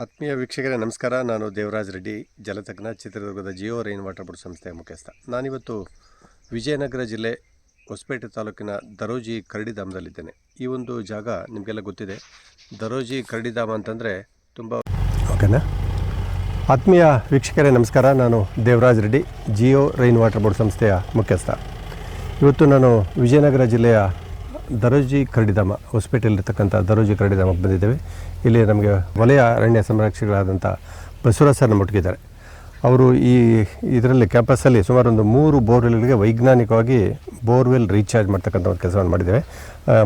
ಆತ್ಮೀಯ ವೀಕ್ಷಕರೇ ನಮಸ್ಕಾರ. ನಾನು ದೇವರಾಜ್ ರೆಡ್ಡಿ, ಜಲತಜ್ಞ, ಚಿತ್ರದುರ್ಗದ ಜಿಯೋ ರೈನ್ ವಾಟರ್ ಬೋರ್ಡ್ ಸಂಸ್ಥೆಯ ಮುಖ್ಯಸ್ಥ. ನಾನಿವತ್ತು ವಿಜಯನಗರ ಜಿಲ್ಲೆ ಹೊಸಪೇಟೆ ತಾಲೂಕಿನ ದರೋಜಿ ಕರಡಿಧಾಮದಲ್ಲಿದ್ದೇನೆ. ಈ ಒಂದು ಜಾಗ ನಿಮಗೆಲ್ಲ ಗೊತ್ತಿದೆ. ದರೋಜಿ ಕರಡಿಧಾಮ ಅಂತಂದರೆ ತುಂಬ ಓಕೆನಾ. ಆತ್ಮೀಯ ವೀಕ್ಷಕರೇ ನಮಸ್ಕಾರ. ನಾನು Devaraj Reddy, Jio rain water board ಸಂಸ್ಥೆಯ ಮುಖ್ಯಸ್ಥ. ಇವತ್ತು ನಾನು ವಿಜಯನಗರ ಜಿಲ್ಲೆಯ ದರೋಜಿ ಕರಡಿಧಾಮ, ಹೊಸಪೇಟೆಯಲ್ಲಿರ್ತಕ್ಕಂಥ ದರೋಜಿ ಕರಡಿಧಾಮಕ್ಕೆ ಬಂದಿದ್ದೇವೆ. ಇಲ್ಲಿ ನಮಗೆ ವಲಯ ಅರಣ್ಯ ಸಂರಕ್ಷಕರಾದಂಥ ಬಸವರಾಜ್ ಸರ್ ನಮ್ಮೊಟ್ಟಿಗಿದ್ದಾರೆ. ಅವರು ಇದರಲ್ಲಿ ಕ್ಯಾಂಪಸ್ಸಲ್ಲಿ ಸುಮಾರು ಒಂದು 3 ಬೋರ್ವೆಲ್ಗಳಿಗೆ ವೈಜ್ಞಾನಿಕವಾಗಿ ಬೋರ್ವೆಲ್ ರೀಚಾರ್ಜ್ ಮಾಡ್ತಕ್ಕಂಥ ಒಂದು ಕೆಲಸವನ್ನು ಮಾಡಿದ್ದೇವೆ.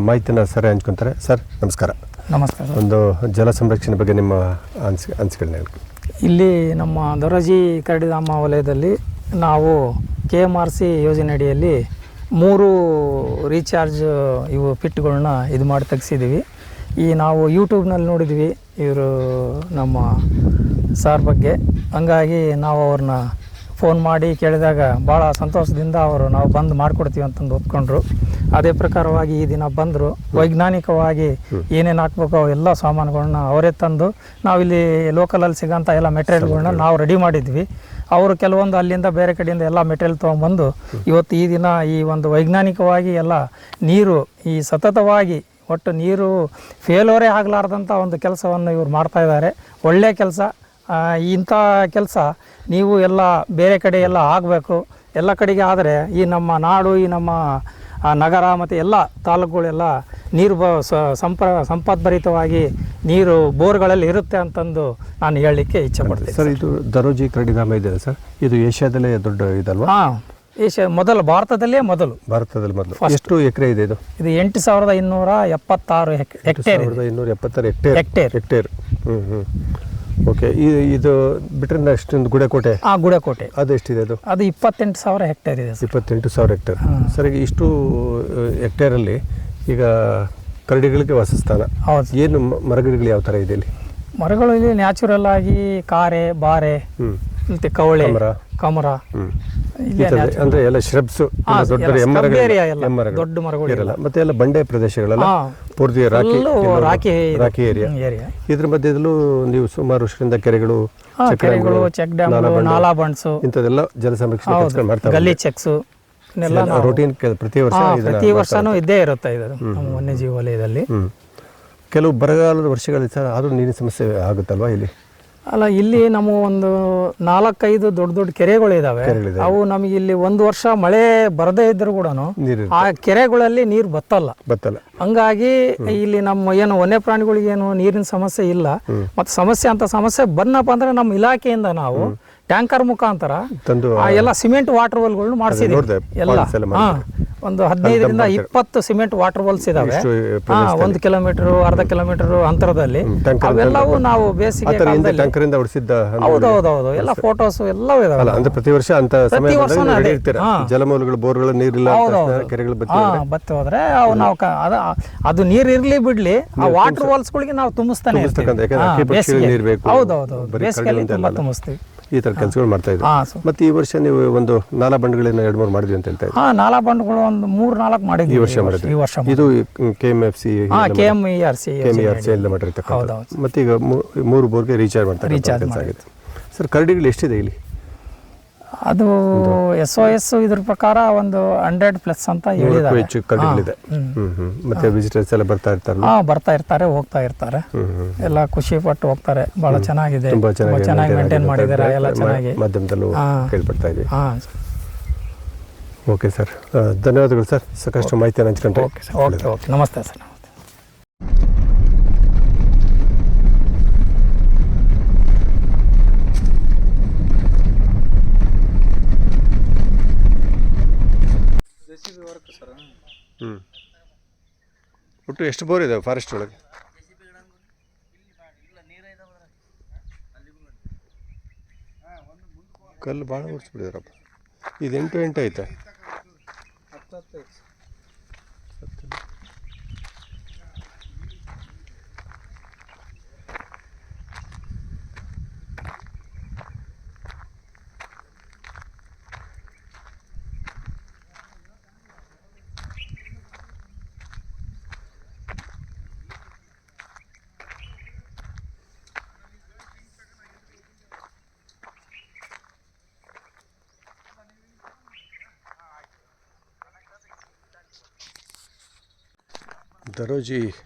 ಮಾಹಿತಿಯನ್ನು ಸರಿ ಹಂಚ್ಕೊತಾರೆ. ಸರ್ ನಮಸ್ಕಾರ. ನಮಸ್ಕಾರ. ಒಂದು ಜಲ ಸಂರಕ್ಷಣೆ ಬಗ್ಗೆ ನಿಮ್ಮ ಅನಿಸಿಕೆಗಳನ್ನ ಹೇಳಿ. ಇಲ್ಲಿ ನಮ್ಮ ದರೋಜಿ ಕರಡಿಧಾಮ ವಲಯದಲ್ಲಿ ನಾವು KMRC ಯೋಜನೆ ಅಡಿಯಲ್ಲಿ 3 ರೀಚಾರ್ಜ್ ಇವು ಪಿಟ್ಗಳನ್ನ ಇದು ಮಾಡಿ ತೆಗೆಸಿದ್ದೀವಿ. ನಾವು ಯೂಟ್ಯೂಬ್ನಲ್ಲಿ ನೋಡಿದ್ವಿ ಇವರು ನಮ್ಮ ಸಾರ್ ಬಗ್ಗೆ. ಹಂಗಾಗಿ ನಾವು ಅವ್ರನ್ನ ಫೋನ್ ಮಾಡಿ ಕೇಳಿದಾಗ ಭಾಳ ಸಂತೋಷದಿಂದ ನಾವು ಬಂದು ಮಾಡಿಕೊಡ್ತೀವಿ ಅಂತಂದು ಒಪ್ಕೊಂಡ್ರು. ಅದೇ ಪ್ರಕಾರವಾಗಿ ಈ ದಿನ ಬಂದರು. ವೈಜ್ಞಾನಿಕವಾಗಿ ಏನೇನು ಹಾಕ್ಬೇಕು ಎಲ್ಲ ಸಾಮಾನುಗಳನ್ನ ಅವರೇ ತಂದು ನಾವಿಲ್ಲಿ ಲೋಕಲಲ್ಲಿ ಸಿಗೋಂಥ ಎಲ್ಲ ಮೆಟೀರಿಯಲ್ಗಳನ್ನ ನಾವು ರೆಡಿ ಮಾಡಿದ್ವಿ. ಅವರು ಕೆಲವೊಂದು ಅಲ್ಲಿಂದ ಬೇರೆ ಕಡೆಯಿಂದ ಎಲ್ಲ ಮೆಟೀರಿಯಲ್ ತೊಗೊಂಬಂದು ಇವತ್ತು ಈ ದಿನ ಈ ಒಂದು ವೈಜ್ಞಾನಿಕವಾಗಿ ಎಲ್ಲ ನೀರು ಈ ಸತತವಾಗಿ ಒಟ್ಟು ನೀರು ಫೇಲೋರೇ ಆಗಲಾರ್ದಂಥ ಒಂದು ಕೆಲಸವನ್ನು ಇವರು ಮಾಡ್ತಾಯಿದ್ದಾರೆ. ಒಳ್ಳೆಯ ಕೆಲಸ. ಇಂಥ ಕೆಲಸ ನೀವು ಎಲ್ಲ ಬೇರೆ ಕಡೆ ಎಲ್ಲ ಆಗಬೇಕು. ಎಲ್ಲ ಕಡೆಗೆ ಆದರೆ ಈ ನಮ್ಮ ನಾಡು, ಈ ನಮ್ಮ ನಗರ ಮತ್ತು ಎಲ್ಲ ತಾಲೂಕುಗಳೆಲ್ಲ ನೀರು ಸಂಪದ್ಭರಿತವಾಗಿ ನೀರು ಬೋರ್ಗಳಲ್ಲಿ ಇರುತ್ತೆ ಅಂತಂದು ನಾನು ಹೇಳಲಿಕ್ಕೆ ಇಚ್ಛೆ ಪಡ್ತೀನಿ. ಸರ್, ಇದು ದರೋಜಿ ಕರಡಿಧಾಮ ಇದೆ ಸರ್, ಇದು ಏಷ್ಯಾದಲ್ಲೇ ದೊಡ್ಡ ಇದಲ್ವಾ? ಹಾಂ, ಭಾರತದಲ್ಲಿ ಮೊದಲು ಎಷ್ಟು ಎಕರೆ ಇದೆ ಇದು? ಇದು 8276 ಹೆಕ್ಟೇರ್. 8276 ಹೆಕ್ಟೇರ್. ಓಕೆ. ಇದು ಬಿಟ್ಟರೆ ಅಷ್ಟೊಂದು ಗುಡಕೋಟೆ. ಗುಡಕೋಟೆ ಅದು ಎಷ್ಟಿದೆ? ಅದು 28,000 ಹೆಕ್ಟೇರ್ ಇದೆ. 28,000 ಹೆಕ್ಟೇರ್. ಸರಿ, ಇಷ್ಟು ಹೆಕ್ಟೇರಲ್ಲಿ ಈಗ ಕರಡಿಗಳಿಗೆ ವಾಸಸ್ಥಾನ. ಹೌದು. ಏನು ಮರಗಿಡಗಳು ಯಾವ ಥರ ಇದೆ ಇಲ್ಲಿ? ಮರಗಳು ಇಲ್ಲಿ ನ್ಯಾಚುರಲ್ ಆಗಿ ಕಾರೆ, ಬಾರೆ, ಮತ್ತೆ ಕವಳೆ, ಕಮರ, ಅಂದ್ರೆ ಎಲ್ಲ ಶ್ರಬ್ಸ್, ದೊಡ್ಡ ದೊಡ್ಡ ಮರಗಳು ಇರಲ್ಲ. ಮತ್ತೆ ಎಲ್ಲ ಬಂಡೆ ಪ್ರದೇಶಗಳೆಲ್ಲ ಪೂರ್ತಿ ರಾಕಿ ಏರಿಯಾ. ಇದ್ರ ಮಧ್ಯದಲ್ಲೂ ನೀವು ಸುಮಾರು ವರ್ಷದಿಂದ ಕೆರೆಗಳು, ಚೆಕ್ ಡ್ಯಾಮ್, ನಾಲಾ ಬಂಡ್ಸು, ಇಂಥದೆಲ್ಲ ಜಲ ಸಂರಕ್ಷಣೆ ಮಾಡ್ತಾರೆ. ಗಲ್ಲಿ ಚೆಕ್ಸ್ ರೂಟೀನ್ ಪ್ರತಿ ವರ್ಷನೂ ಇದ್ದೇ ಇರುತ್ತೆ ಇದು ನಮ್ಮ ವನ್ಯಜೀವಿ ವಲಯದಲ್ಲಿ. ಕೆಲವು ಬರಗಾಲದ ವರ್ಷಗಳಲ್ಲಿ ಆದ್ರೂ ನೀರಿನ ಸಮಸ್ಯೆ ಆಗುತ್ತಲ್ವಾ ಇಲ್ಲಿ? ಅಲ್ಲ, ಇಲ್ಲಿ ನಮ್ಮ ಒಂದು 4-5 ದೊಡ್ಡ ಕೆರೆಗಳು ಇದಾವೆ. ಅವು ನಮಗೆ ಇಲ್ಲಿ ಒಂದು ವರ್ಷ ಮಳೆ ಬರದೇ ಇದ್ರು ಕೂಡ ಆ ಕೆರೆಗಳಲ್ಲಿ ನೀರು ಬತ್ತಲ್ಲ. ಹಂಗಾಗಿ ಇಲ್ಲಿ ನಮ್ಮ ಏನು ವನ್ಯ ಪ್ರಾಣಿಗಳಿಗೆ ಏನು ನೀರಿನ ಸಮಸ್ಯೆ ಇಲ್ಲ. ಮತ್ತೆ ಸಮಸ್ಯೆ ಬಂದಪ್ಪ ಅಂದ್ರೆ ನಮ್ಮ ಇಲಾಖೆಯಿಂದ ನಾವು ಟ್ಯಾಂಕರ್ ಮುಖಾಂತರ ಎಲ್ಲ ಸಿಮೆಂಟ್ ವಾಟರ್ ವೆಲ್ಗಳನ್ನು ಮಾಡಿಸಿದ್ದೀವಿ. ಎಲ್ಲ ಒಂದು 15ರಿಂದ 20 ಸಿಮೆಂಟ್ ವಾಟರ್ ವೆಲ್ಸ್ ಇದಾವೆ. 1 ಕಿಲೋಮೀಟರ್, ಅರ್ಧ ಕಿಲೋಮೀಟರ್ ಅಂತರದಲ್ಲಿ. ಅವೆಲ್ಲವೂ ನಾವು ಬೇಸಿಗೆ ಹೌದೌದು ಎಲ್ಲ ಫೋಟೋಸ್ ಎಲ್ಲವೂ ಇದಾವೆ. ಪ್ರತಿ ವರ್ಷ ಜಲಮೂಲಗಳು, ಬೋರ್ಗಳು ನೀರಿಲ್ಲ, ಕೆರೆಗಳು ಬತ್ತಿ ಹೋದ್ರೆ ನಾವು ಅದು ನೀರ್ ಇರ್ಲಿ ಬಿಡ್ಲಿ, ಆ ವಾಟರ್ ವೆಲ್ಸ್ಗಳಿಗೆ ನಾವು ತುಂಬಿಸ್ತಾನೆ ಇರ್ತೀವಿ. ಹೌದೌದು, ಬೇಸಿಗೆಯಲ್ಲಿ ತುಂಬಾ ತುಂಬಿಸ್ತೀವಿ. ಈ ತರ ಕೆಲಸಗಳು ಮಾಡ್ತಾ ಇದ್ದೀವಿ. ಮತ್ತೆ ಈ ವರ್ಷ ನೀವು ಒಂದು ನಾಲಾ ಬಂಡ್ಗಳನ್ನ 2-3 ಮಾಡಿದ್ವಿ ಅಂತ ಹೇಳ್ತಾ ಇದ್ದೀವಿ. ನಾಲಾ ಬಂಡ್ಗಳು ಒಂದು 3-4 ಮಾಡಿದ್ವಿ ಈ ವರ್ಷ. ಇದು KMFC, KMERC ಎಲ್ಲ ಮಾಡಿರ್ತಕ್ಕಂಥ. ಮತ್ತೆ ಈಗ 3 ಬೋರ್ಗೆ ರೀಚಾರ್ಜ್ ಮಾಡ್ತಾರೆ ಕೆಲಸ ಆಗಿದೆ. ಸರ್, ಕರಡಿಗಳು ಎಷ್ಟಿದೆ ಇಲ್ಲಿ? ಅದು SOS ಇದ್ರ ಪ್ರಕಾರ ಒಂದು 100+ ಅಂತ ಹೇಳಿದ್ದಾರೆ. ಹೆಚ್ಚು ಕರಡಿಗಳಿದೆ. ಮತ್ತೆ ವಿಸಿಟರ್ಸ್ ಎಲ್ಲ ಬರ್ತಾ ಇರ್ತಾರೆ, ಹೋಗ್ತಾ ಇರ್ತಾರೆ. ಎಲ್ಲ ಖುಷಿ ಪಟ್ಟು ಹೋಗ್ತಾರೆ. ಬಹಳ ಚೆನ್ನಾಗಿದೆ, ಚೆನ್ನಾಗಿ ಮೇಂಟೈನ್ ಮಾಡಿದ್ದಾರೆ. ಎಲ್ಲ ಚೆನ್ನಾಗಿ ಮಾಧ್ಯಮದಲ್ಲೂ ಕೇಳ್ಪಡ್ತಾ ಇದ್ದೀವಿ. ಓಕೆ ಸರ್, ಧನ್ಯವಾದಗಳು ಸರ್, ಸಾಕಷ್ಟು ಮಾಹಿತಿಯನ್ನು ಹಂಚ್ಕೊಂಡ್ರೆ. ಓಕೆ, ನಮಸ್ತೆ ಸರ್. ಒಟ್ಟು ಎಷ್ಟು ಬೋರ್ ಇದಾವೆ ಫಾರೆಸ್ಟ್ ಒಳಗೆ? ಕಲ್ಲು ಭಾಳ ಓಡಿಸ್ಬಿಟ್ಟಿದಾರಪ್ಪ. ಇದು 8 ಐತೆ. ದರೋಜಿ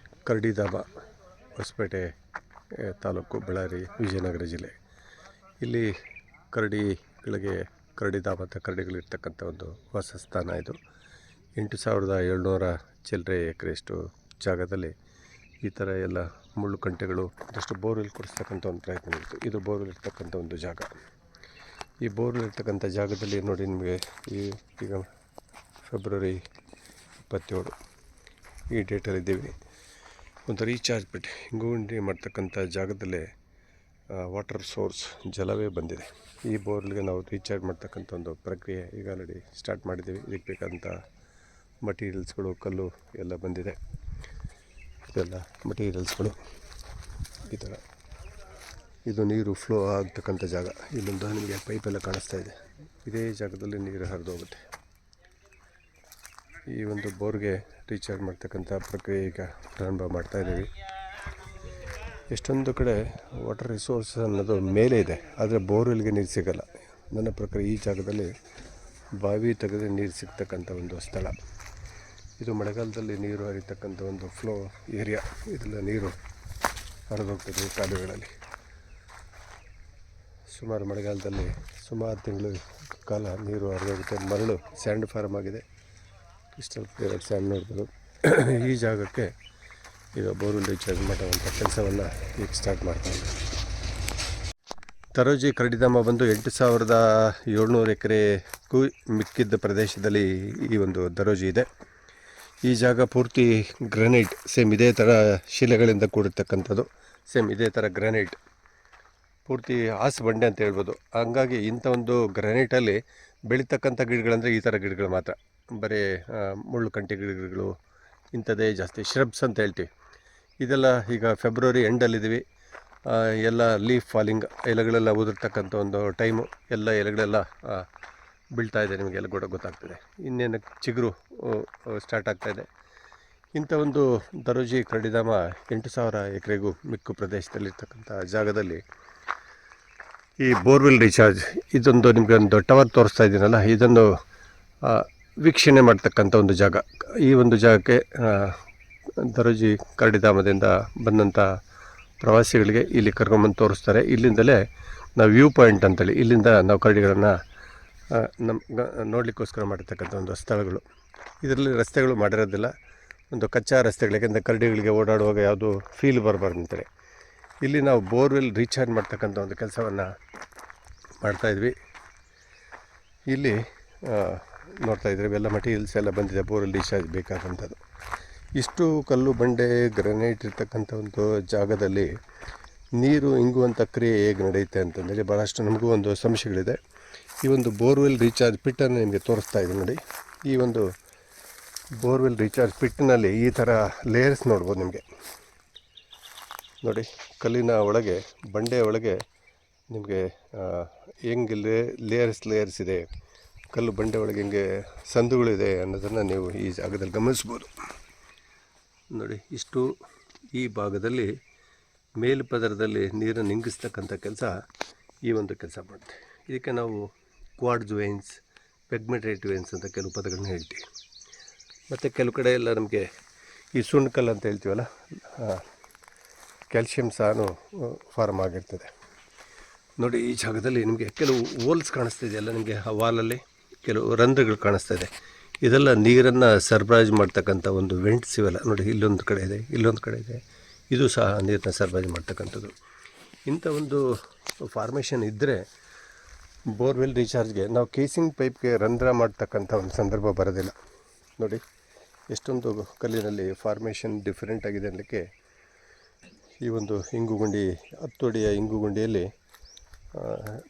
ಕರಡಿಧಾಮ, ಹೊಸಪೇಟೆ ತಾಲೂಕು, ಬಳ್ಳಾರಿ, ವಿಜಯನಗರ ಜಿಲ್ಲೆ. ಇಲ್ಲಿ ಕರಡಿಧಾಮ ಅಂತ ಕರಡಿಗಳಿರ್ತಕ್ಕಂಥ ಒಂದು ವಾಸಸ್ಥಾನ ಇದು. 8,700 ಚಿಲ್ಲರೆ ಎಕರೆಯಷ್ಟು ಜಾಗದಲ್ಲಿ ಈ ಥರ ಎಲ್ಲ ಮುಳ್ಳು ಕಂಟೆಗಳು, ಒಂದಷ್ಟು ಬೋರ್ವೆಲ್ ಕೊಡಿಸ್ತಕ್ಕಂಥ ಒಂದು ಪ್ರಯತ್ನ ಇತ್ತು. ಇದು ಬೋರ್ವೆಲ್ ಇರ್ತಕ್ಕಂಥ ಒಂದು ಜಾಗ. ಈ ಬೋರ್ವೆಲ್ ಇರ್ತಕ್ಕಂಥ ಜಾಗದಲ್ಲಿ ನೋಡಿ, ನಿಮಗೆ ಈಗ ಫೆಬ್ರವರಿ 27 ಈ ಡೇಟಲ್ಲಿದ್ದೀವಿ. ಒಂದು ರೀಚಾರ್ಜ್ ಬಿಟ್ಟು ಇಂಗುಗುಂಡಿ ಮಾಡ್ತಕ್ಕಂಥ ಜಾಗದಲ್ಲೇ ವಾಟರ್ ಸೋರ್ಸ್ ಜಲವೇ ಬಂದಿದೆ. ಈ ಬೋರ್ವೆಲ್ಗೆ ನಾವು ರೀಚಾರ್ಜ್ ಮಾಡ್ತಕ್ಕಂಥ ಒಂದು ಪ್ರಕ್ರಿಯೆ ಈಗ ಆಲ್ರೆಡಿ ಸ್ಟಾರ್ಟ್ ಮಾಡಿದ್ದೀವಿ. ಇದಕ್ಕೆ ಬೇಕಾದಂಥ ಮಟೀರಿಯಲ್ಸ್ಗಳು, ಕಲ್ಲು ಎಲ್ಲ ಬಂದಿದೆ. ಇದೆಲ್ಲ ಮಟೀರಿಯಲ್ಸ್ಗಳು. ಈ ಥರ ಇದು ನೀರು ಫ್ಲೋ ಆಗ್ತಕ್ಕಂಥ ಜಾಗ. ಇಲ್ಲೊಂದು ನಿಮಗೆ ಪೈಪೆಲ್ಲ ಕಾಣಿಸ್ತಾ ಇದೆ. ಇದೇ ಜಾಗದಲ್ಲಿ ನೀರು ಹರಿದು ಹೋಗುತ್ತೆ. ಈ ಒಂದು ಬೋರ್ಗೆ ರೀಚಾರ್ಜ್ ಮಾಡ್ತಕ್ಕಂಥ ಪ್ರಕ್ರಿಯೆ ಈಗ ಪ್ರಾರಂಭ ಮಾಡ್ತಾಯಿದ್ದೀವಿ. ಎಷ್ಟೊಂದು ಕಡೆ ವಾಟರ್ ರಿಸೋರ್ಸ್ ಅನ್ನೋದು ಮೇಲೆ ಇದೆ, ಆದರೆ ಬೋರ್ವೆಲ್ಗೆ ನೀರು ಸಿಗೋಲ್ಲ. ನನ್ನ ಪ್ರಕಾರ ಈ ಜಾಗದಲ್ಲಿ ಬಾವಿ ತೆಗೆದು ನೀರು ಸಿಗ್ತಕ್ಕಂಥ ಒಂದು ಸ್ಥಳ ಇದು. ಮಳೆಗಾಲದಲ್ಲಿ ನೀರು ಹರಿತಕ್ಕಂಥ ಒಂದು ಫ್ಲೋ ಏರಿಯಾ. ಇದೆಲ್ಲ ನೀರು ಹರಿದೋಗ್ತದೆ ಈ ಕಾಲುವೆಗಳಲ್ಲಿ. ಸುಮಾರು ಮಳೆಗಾಲದಲ್ಲಿ ಸುಮಾರು ತಿಂಗಳು ಕಾಲ ನೀರು ಹರಿದೋಗುತ್ತೆ. ಮರಳು ಸ್ಯಾಂಡ್ ಫಾರ್ಮ್ ಆಗಿದೆ. ಕ್ರಿಸ್ಟಲ್ ಕ್ಲಿಯರ್ ಸ್ಯಾಂಡ್ ನೋಡ್ಬೋದು. ಈ ಜಾಗಕ್ಕೆ ಈಗ ಬೋರ್ವೆಲ್ ರೀಚಾರ್ಜ್ ಮಾಡುವಂಥ ಕೆಲಸವನ್ನು ಈಗ ಸ್ಟಾರ್ಟ್ ಮಾಡ್ತಾರೆ. ದರೋಜಿ ಕರಡಿಧಾಮ ಬಂದು 8,700 ಎಕರೆಗೂ ಮಿಕ್ಕಿದ್ದ ಪ್ರದೇಶದಲ್ಲಿ ಈ ಒಂದು ದರೋಜಿ ಇದೆ. ಈ ಜಾಗ ಪೂರ್ತಿ ಗ್ರಾನೈಟ್, ಸೇಮ್ ಇದೇ ಥರ ಶಿಲೆಗಳಿಂದ ಕೂಡಿರ್ತಕ್ಕಂಥದ್ದು. ಸೇಮ್ ಇದೇ ಥರ ಗ್ರಾನೈಟ್, ಪೂರ್ತಿ ಹಾಸು ಬಂಡೆ ಅಂತ ಹೇಳ್ಬೋದು. ಹಂಗಾಗಿ ಇಂಥ ಒಂದು ಗ್ರಾನೈಟಲ್ಲಿ ಬೆಳೀತಕ್ಕಂಥ ಗಿಡಗಳಂದರೆ ಈ ಥರ ಗಿಡಗಳು ಮಾತ್ರ. ಬರೀ ಮುಳ್ಳು ಕಂಟಿ ಗಿಡಗಳು ಇಂಥದ್ದೇ ಜಾಸ್ತಿ. ಶ್ರಬ್ಸ್ ಅಂತ ಹೇಳ್ತೀವಿ. ಇದೆಲ್ಲ ಈಗ ಫೆಬ್ರವರಿ ಎಂಡಲ್ಲಿದ್ದೀವಿ. ಎಲ್ಲ ಲೀಫ್ ಫಾಲಿಂಗ್, ಎಲೆಗಳೆಲ್ಲ ಉದುರ್ತಕ್ಕಂಥ ಒಂದು ಟೈಮು. ಎಲ್ಲ ಎಲೆಗಳೆಲ್ಲ ಬೀಳ್ತಾ ಇದೆ, ನಿಮಗೆಲ್ಲ ಕೂಡ ಗೊತ್ತಾಗ್ತದೆ. ಇನ್ನೇನು ಚಿಗುರು ಸ್ಟಾರ್ಟ್ ಆಗ್ತಾಯಿದೆ. ಇಂಥ ಒಂದು ದರೋಜಿ ಕರಡಿಧಾಮ 8,000 ಎಕರೆಗೂ ಮಿಕ್ಕು ಪ್ರದೇಶದಲ್ಲಿರ್ತಕ್ಕಂಥ ಜಾಗದಲ್ಲಿ ಈ ಬೋರ್ವೆಲ್ ರೀಚಾರ್ಜ್, ಇದೊಂದು ನಿಮಗೆ ಒಂದು ಟವರ್ ತೋರಿಸ್ತಾ ಇದ್ದೀನಲ್ಲ, ಇದನ್ನು ವೀಕ್ಷಣೆ ಮಾಡ್ತಕ್ಕಂಥ ಒಂದು ಜಾಗ. ಈ ಒಂದು ಜಾಗಕ್ಕೆ ದರೋಜಿ ಕರಡಿಧಾಮದಿಂದ ಬಂದಂಥ ಪ್ರವಾಸಿಗಳಿಗೆ ಇಲ್ಲಿ ಕರ್ಕೊಂಬಂದು ತೋರಿಸ್ತಾರೆ. ಇಲ್ಲಿಂದಲೇ ನಾವು ವ್ಯೂ ಪಾಯಿಂಟ್ ಅಂತೇಳಿ, ಇಲ್ಲಿಂದ ನಾವು ಕರಡಿಗಳನ್ನು ನೋಡಲಿಕ್ಕೋಸ್ಕರ ಮಾಡಿರ್ತಕ್ಕಂಥ ಒಂದು ಸ್ಥಳಗಳು. ಇದರಲ್ಲಿ ರಸ್ತೆಗಳು ಮಾಡಿರೋದಿಲ್ಲ, ಒಂದು ಕಚ್ಚಾ ರಸ್ತೆಗಳು. ಯಾಕೆಂದರೆ ಕರಡಿಗಳಿಗೆ ಓಡಾಡುವಾಗ ಯಾವುದೂ ಫೀಲ್ ಬರಬಾರ್ದು ಅಂತೇಳಿ ಇಲ್ಲಿ ನಾವು ಬೋರ್ವೆಲ್ ರೀಚಾರ್ಜ್ ಮಾಡ್ತಕ್ಕಂಥ ಒಂದು ಕೆಲಸವನ್ನು ಮಾಡ್ತಾಯಿದ್ವಿ. ಇಲ್ಲಿ ನೋಡ್ತಾಯಿದ್ರಿ, ಇವೆಲ್ಲ ಮಟೀರಿಯಲ್ಸ್ ಎಲ್ಲ ಬಂದಿದೆ ಬೋರ್ವೆಲ್ ರೀಚಾರ್ಜ್ ಬೇಕಾದಂಥದ್ದು. ಇಷ್ಟು ಕಲ್ಲು ಬಂಡೆ ಗ್ರನೈಟ್ ಇರ್ತಕ್ಕಂಥ ಒಂದು ಜಾಗದಲ್ಲಿ ನೀರು ಇಂಗುವಂಥ ಕ್ರಿಯೆ ಹೇಗೆ ನಡೆಯುತ್ತೆ ಅಂತಂದರೆ ಭಾಳಷ್ಟು ನಮಗೂ ಒಂದು ಸಂಶಯಗಳಿದೆ. ಈ ಒಂದು ಬೋರ್ವೆಲ್ ರೀಚಾರ್ಜ್ ಪಿಟ್ಟನ್ನು ನಿಮಗೆ ತೋರಿಸ್ತಾ ಇದ್ದೀನಿ ನೋಡಿ. ಈ ಒಂದು ಬೋರ್ವೆಲ್ ರೀಚಾರ್ಜ್ ಪಿಟ್ಟಿನಲ್ಲಿ ಈ ಥರ ಲೇಯರ್ಸ್ ನೋಡ್ಬೋದು ನಿಮಗೆ. ನೋಡಿ, ಕಲ್ಲಿನ ಒಳಗೆ, ಬಂಡೆಯ ಒಳಗೆ ನಿಮಗೆ ಹೆಂಗೆ ಲೇಯರ್ಸ್ ಇದೆ, ಕಲ್ಲು ಬಂಡೆ ಒಳಗೆ ಹೆಂಗೆ ಸಂದುಗಳಿದೆ ಅನ್ನೋದನ್ನು ನೀವು ಈ ಜಾಗದಲ್ಲಿ ಗಮನಿಸ್ಬೋದು. ನೋಡಿ, ಇಷ್ಟು ಈ ಭಾಗದಲ್ಲಿ ಮೇಲ್ಪದರದಲ್ಲಿ ನೀರನ್ನು ಇಂಗಿಸ್ತಕ್ಕಂಥ ಕೆಲಸ ಈ ಒಂದು ಕೆಲಸ ಮಾಡುತ್ತೆ. ಇದಕ್ಕೆ ನಾವು ಕ್ವಾರ್ಟ್ಜ್ ವೇನ್ಸ್, ಪೆಗ್ಮೆಟೇಟ್ ವೇನ್ಸ್ ಅಂತ ಕೆಲವು ಪದಗಳನ್ನ ಹೇಳ್ತೀವಿ. ಮತ್ತು ಕೆಲವು ಕಡೆ ಎಲ್ಲ ನಮಗೆ ಈ ಸುಣ್ಣಕಲ್ಲು ಅಂತ ಹೇಳ್ತೀವಲ್ಲ, ಕ್ಯಾಲ್ಶಿಯಂ ಸಹ ಫಾರ್ಮ್ ಆಗಿರ್ತದೆ. ನೋಡಿ, ಈ ಜಾಗದಲ್ಲಿ ನಿಮಗೆ ಕೆಲವು ಹೋಲ್ಸ್ ಕಾಣಿಸ್ತಿದೆಯಲ್ಲ, ನಿಮಗೆ ಆ ವಾಲಲ್ಲಿ ಕೆಲವು ರಂಧ್ರಗಳು ಕಾಣಿಸ್ತಾ ಇದೆ. ಇದೆಲ್ಲ ನೀರನ್ನು ಸರಬರಾಜು ಮಾಡ್ತಕ್ಕಂಥ ಒಂದು ವೆಂಟ್ಸ್ ಇವೆಲ್ಲ. ನೋಡಿ, ಇಲ್ಲೊಂದು ಕಡೆ ಇದೆ, ಇಲ್ಲೊಂದು ಕಡೆ ಇದೆ. ಇದು ಸಹ ನೀರನ್ನ ಸರಬರಾಜು ಮಾಡ್ತಕ್ಕಂಥದ್ದು. ಇಂಥ ಒಂದು ಫಾರ್ಮೇಷನ್ ಇದ್ದರೆ ಬೋರ್ವೆಲ್ ರೀಚಾರ್ಜ್ಗೆ ನಾವು ಕೇಸಿಂಗ್ ಪೈಪ್ಗೆ ರಂಧ್ರ ಮಾಡ್ತಕ್ಕಂಥ ಒಂದು ಸಂದರ್ಭ ಬರೋದಿಲ್ಲ. ನೋಡಿ, ಎಷ್ಟೊಂದು ಕಲ್ಲಿನಲ್ಲಿ ಫಾರ್ಮೇಷನ್ ಡಿಫ್ರೆಂಟ್ ಆಗಿದೆ ಅನ್ನಲಿಕ್ಕೆ ಈ ಒಂದು ಇಂಗುಗುಂಡಿ, 10 ಅಡಿಯ ಇಂಗುಗುಂಡಿಯಲ್ಲಿ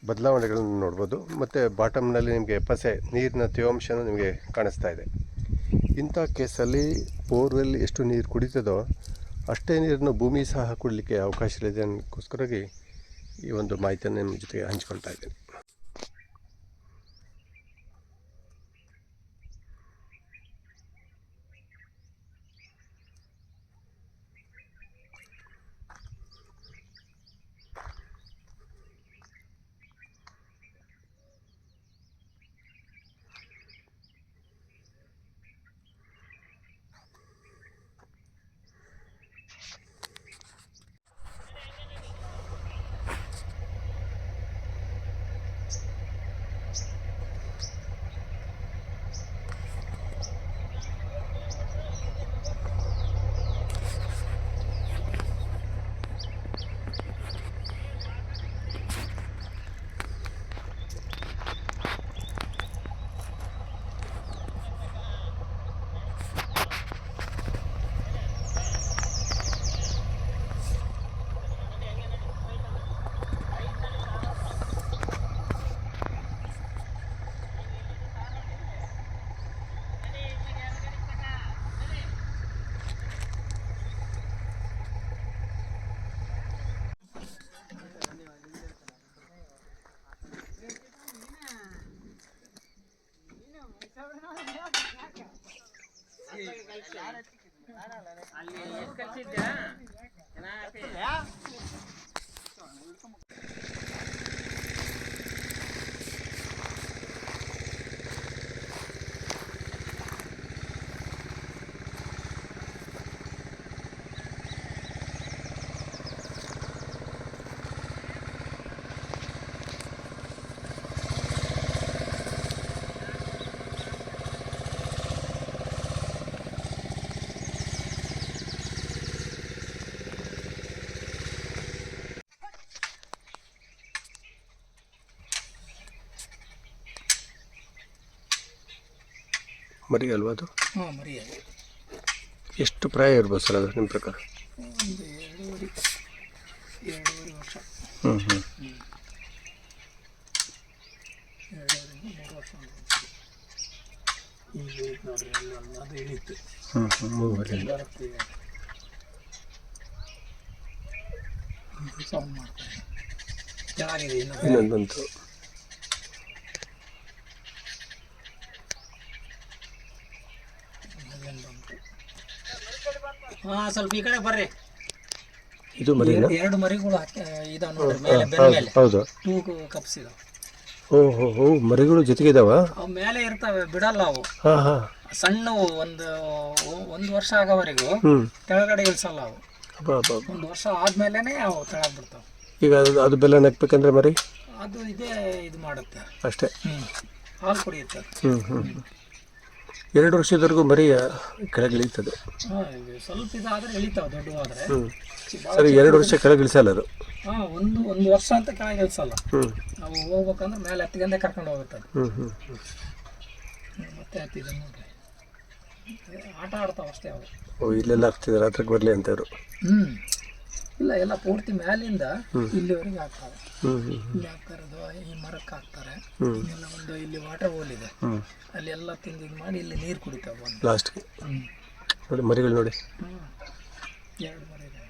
ಬದಲಾವಣೆಗಳನ್ನು ನೋಡ್ಬೋದು. ಮತ್ತು ಬಾಟಮ್ನಲ್ಲಿ ನಿಮಗೆ ಪಸೆ, ನೀರಿನ ತೇವಾಂಶನೂ ನಿಮಗೆ ಕಾಣಿಸ್ತಾ ಇದೆ. ಇಂಥ ಕೇಸಲ್ಲಿ ಬೋರ್ವೆಲ್ ಎಷ್ಟು ನೀರು ಕುಡಿತದೋ ಅಷ್ಟೇ ನೀರನ್ನು ಭೂಮಿ ಸಹ ಕುಡಲಿಕ್ಕೆ ಅವಕಾಶ ಇದೆ ಅನ್ನೋಕ್ಕೋಸ್ಕರವಾಗಿ ಈ ಒಂದು ಮಾಹಿತಿಯನ್ನು ನಿಮ್ಮ ಜೊತೆಗೆ ಹಂಚ್ಕೊಳ್ತಾ ಇದ್ದೀನಿ. ಮರಿ ಅಲ್ವಾ ಅದು? ಹಾಂ, ಮರಿ ಅದು. ಎಷ್ಟು ಪ್ರಾಯ ಇರ್ಬೋದು ಸರ್ ಅದು ನಿಮ್ಮ ಪ್ರಕಾರ? ಒಂದು 2.5 ವರ್ಷ. 2.5 3 ವರ್ಷ ಈಗ ನೋಡ್ರಿ, ಅದು ಇಳಿತು. ಸೌಂಡ್ ಮಾಡ್ತಾರೆ. ಚೆನ್ನಾಗಿದೆ. ಇನ್ನೊಂದು ಬಂತು. ಹಾಂ, ಸ್ವಲ್ಪ ಈ ಕಡೆ ಬರ್ರಿ. ಇದು ಮರಿ 2 ಮರಿಗಳು ಇದಾವೆ ನೋಡ್ರಿ ಮೇಲೆ, ಬೆನ್ನ ಮೇಲೆ. ಹೌದು, 2 ಕಪ್ಸ್ ಇದಾವೆ. ಓಹೋ, ಮರಿಗಳು ಜೊತೆಗೆ ಇದಾವ? ಅವು ಮೇಲೆ ಇರ್ತವೆ, ಬಿಡಲ್ಲ ಅವು. ಹಾಂ ಹಾಂ, ಸಣ್ಣವು. ಒಂದು ವರ್ಷ ಆಗೋವರೆಗೂ ಕೆಳಗಡೆ ಇಳಿಸಲ್ಲ ಅವು. 1 ವರ್ಷ ಆದ್ಮೇಲೆ ಅವು ತೆಳಗ್ ಬಿಡ್ತಾವೆ. ಈಗ ಅದು ಬೆಲ್ಲ ನೆಕ್ಬೇಕಂದ್ರೆ ಮರಿ ಅದು ಇದು ಮಾಡುತ್ತೆ ಅಷ್ಟೇ. ಹಾಲು ಕುಡಿಯುತ್ತೆ. 2 ವರ್ಷದವರೆಗೂ ಮರಿ ಕೆಳಗೆ ಇಳಿತದೆ. ಸ್ವಲ್ಪ ಇದಾದ್ರೆ ಇಳಿತಾವೆ, ದೊಡ್ಡವಾದ್ರೆ. ಸರಿ, 2 ವರ್ಷ ಕೆಳಗೆ ಇಳಿಸಲ್ಲ ಅದು? ಹಾಂ, ಒಂದು ವರ್ಷ ಅಂತ ಕೆಳಗೆ ಇಳಿಸಲ್ಲ. ನಾವು ಹೋಗ್ಬೇಕಂದ್ರೆ ಮೇಲೆ ಹತ್ತಿಗಂದೆ ಕರ್ಕೊಂಡು ಹೋಗುತ್ತೆ. ಮತ್ತೆ ಹತ್ತಿದ ನೋಡ್ರಿ, ಆಟ ಆಡ್ತಾವೆ ಅಷ್ಟೇ ಅವು. ಇಲ್ಲೆಲ್ಲ ಹತ್ತಿದ್ದಾರೆ, ಹತ್ರಕ್ಕೆ ಬರಲಿ ಅಂತವ್ರು? ಇಲ್ಲ, ಎಲ್ಲ ಪೂರ್ತಿ ಮ್ಯಾಲಿಂದ ಇಲ್ಲಿವರೆಗೆ ಹಾಕ್ತಾರೆ. ಇಲ್ಲಿ ಹಾಕ್ತಾರದು, ಈ ಮರಕ್ಕೆ ಹಾಕ್ತಾರೆ. ಇನ್ನೆಲ್ಲ ಒಂದು ಇಲ್ಲಿ ವಾಟರ್ ಹೋಲ್ ಇದೆ, ಅಲ್ಲಿ ಎಲ್ಲ ತಿಂದು ಮಾಡಿ ಇಲ್ಲಿ ನೀರು ಕುಡಿತಾವೆ ಲಾಸ್ಟ್ಗೆ. ನೋಡಿ ಮರಿಗಳು ನೋಡಿ. 2 ಮರಿ ಇದೆ.